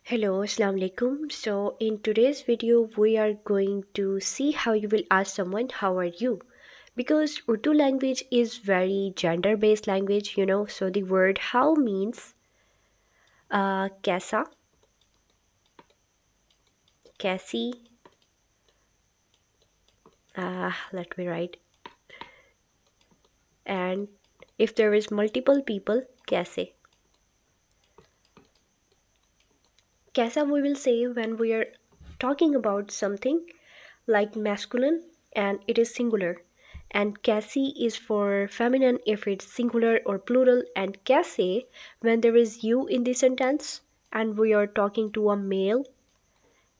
Hello, Assalamu alaikum. So, in today's video, we are going to see how you will ask someone, "How are you?" Because Urdu language is very gender based language, so the word how means kaisa, kaisi, let me write, and if there is multiple people, kaise. Kaisa we will say when we are talking about something like masculine and it is singular, and Cassie is for feminine if it's singular or plural, and Cassie when there is you in the sentence and we are talking to a male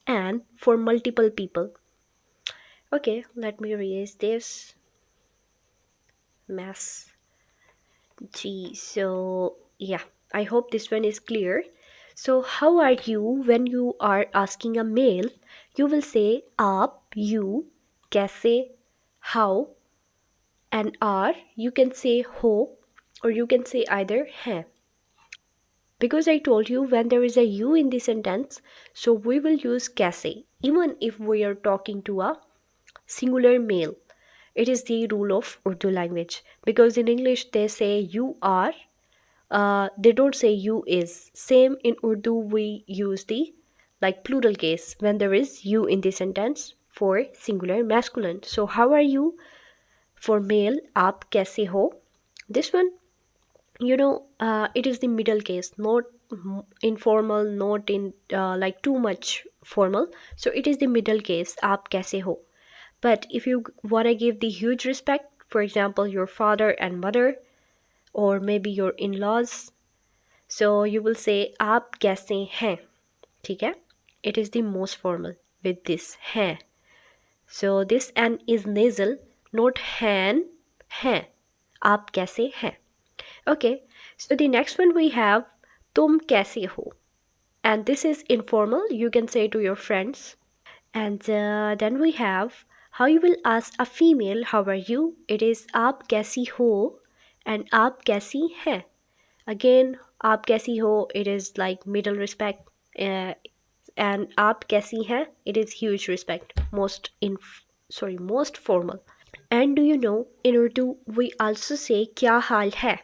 and for multiple people. Okay, let me erase this mess. Gee, so yeah, I hope this one is clear. So, how are you when you are asking a male? You will say आप, you, कैसे, how, and are. You can say ho, or you can say either हैं. Because I told you when there is a you in the sentence, so we will use कैसे, even if we are talking to a singular male. It is the rule of Urdu language. Because in English they say you are, they don't say you is. Same in Urdu, we use the like plural case when there is you in the sentence for singular masculine. So how are you for male, आप कैसे हो? This one, it is the middle case, not informal, not in like too much formal. So it is the middle case, आप कैसे हो? But if you want to give the huge respect, for example, your father and mother, or maybe your in-laws, so you will say आप कैसे हैं, ठीक है? It is the most formal with this हैं. So this n is nasal, not hen, हैं. आप कैसे हैं? Okay, so the next one we have तुम कैसे हो? And this is informal, you can say to your friends. And then we have how you will ask a female, how are you? It is आप कैसी हो and आप कैसी हैं. Again, आप कैसी हो, it is like middle respect. uh, and आप कैसी हैं, it is huge respect, most formal. And do you know, in Urdu we also say क्या हाल है.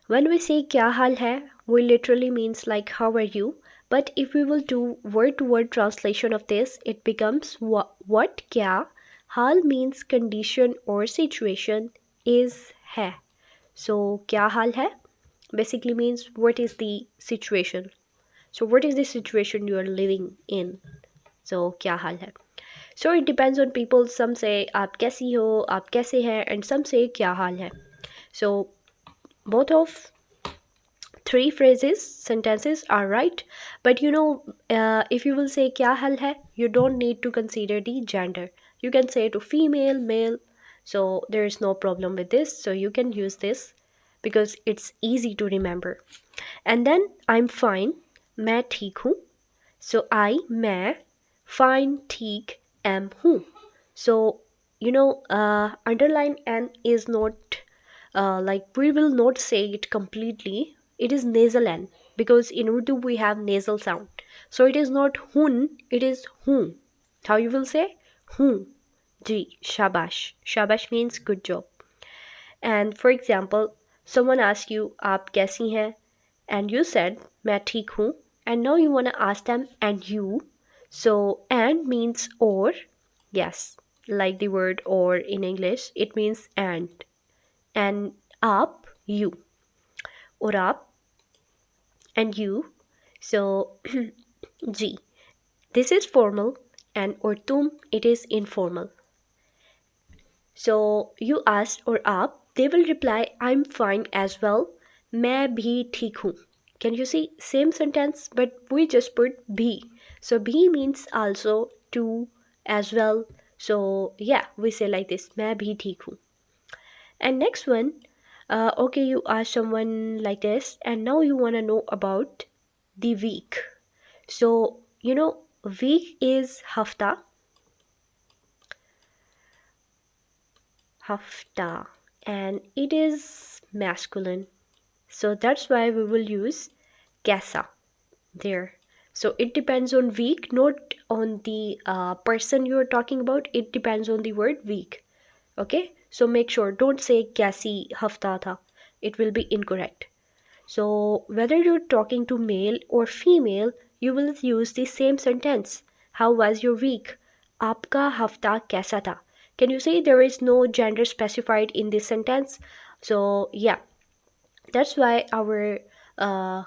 When we say kya hal hai, we literally means like how are you? But if we will do word to word translation of this, it becomes what kya hal means condition or situation is hai. So kya hal hai basically means what is the situation. So what is the situation you are living in? So kya hal hai. So it depends on people. Some say आप कैसी हो, आप कैसे हैं, and some say क्या हाल है. So both of three phrases sentences are right, but if you will say kya hal hai, you don't need to consider the gender. You can say to female, male, so there is no problem with this, so you can use this because it's easy to remember. And then I'm fine, मैं ठीक हूँ. So I, मैं, fine, ठीक, am हूँ. So underline n is not like we will not say it completely. It is nasal n because in Urdu we have nasal sound. So it is not hun, it is hun. How you will say? Hun. Ji, shabash. Shabash means good job. And for example, someone asks you, आप कैसी हैं? And you said, मैं ठीक हूँ. And now you want to ask them, and you. So, and means or. Yes, like the word or in English, it means and up you, or up and you. So g, this is formal, and or tum, it is informal. So you ask or up, they will reply I'm fine as well, मैं भी ठीक हूँ. Can you see same sentence but we just put भी. So भी means also too as well. So yeah, we say like this, मैं भी ठीक हूँ. And next one, okay, you ask someone like this, and now you want to know about the week. So, week is hafta, and it is masculine. So that's why we will use kaisa there. So it depends on week, not on the person you're talking about. It depends on the word week. Okay, so make sure, don't say कैसी हफ्ता था, it will be incorrect. So whether you're talking to male or female, you will use the same sentence. How was your week? आपका हफ्ता कैसा था? Can you say there is no gender specified in this sentence? So yeah, that's why our uh,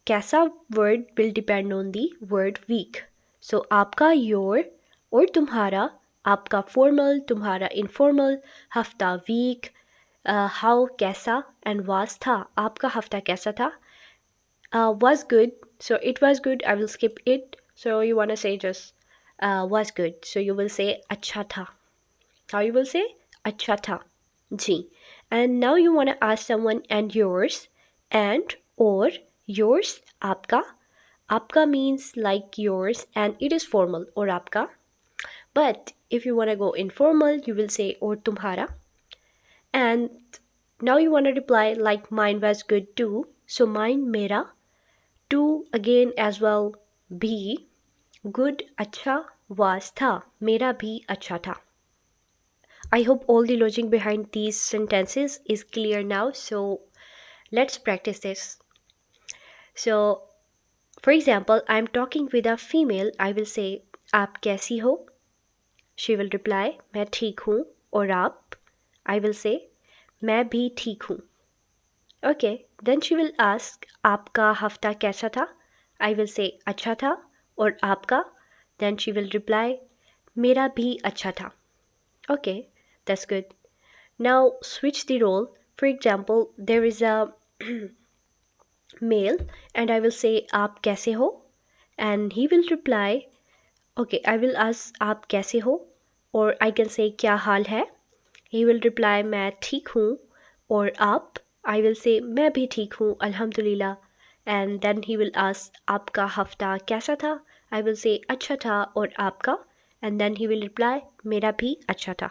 कैसा word will depend on the word week. So आपका, your, और तुम्हारा, आपका formal, तुम्हारा informal, हफ्ता week, how कैसा, and was था, आपका हफ्ता कैसा था, was good. So it was good, I will skip it. So you want to say just was good. So you will say अच्छा था. How you will say? अच्छा था. जी. And now you want to ask someone and yours, and or yours, आपका. आपका means like yours and it is formal, or आपका. But if you want to go informal, you will say or तुम्हारा. And now you want to reply like mine was good too. So mine, मेरा. To again as well, भी. Good, अच्छा, was था. मेरा भी अच्छा था. I hope all the logic behind these sentences is clear now. So let's practice this. So for example, I'm talking with a female. I will say आप कैसी हो? She will reply मैं ठीक हूँ. और आप? I will say मैं भी ठीक हूँ. Okay, then she will ask आपका हफ्ता कैसा था? I will say अच्छा था. और आपका? Then she will reply मेरा भी अच्छा था. Okay, that's good. Now switch the role. For example, there is a male and I will say आप कैसे हो? And he will reply, okay, I will ask आप कैसे हो? Or I can say क्या हाल है? He will reply मैं ठीक हूँ. और आप? I will say मैं भी ठीक हूँ अल्हम्दुलिल्लाह. And then he will ask आपका हफ्ता कैसा था? I will say अच्छा था. और आपका? And then he will reply मेरा भी अच्छा था.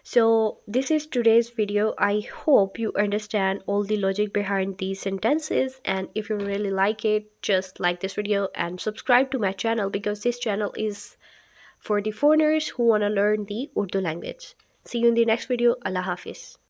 So this is today's video. I hope you understand all the logic behind these sentences, and if you really like it, just like this video and subscribe to my channel, because this channel is for the foreigners who want to learn the Urdu language. See you in the next video. Allah Hafiz.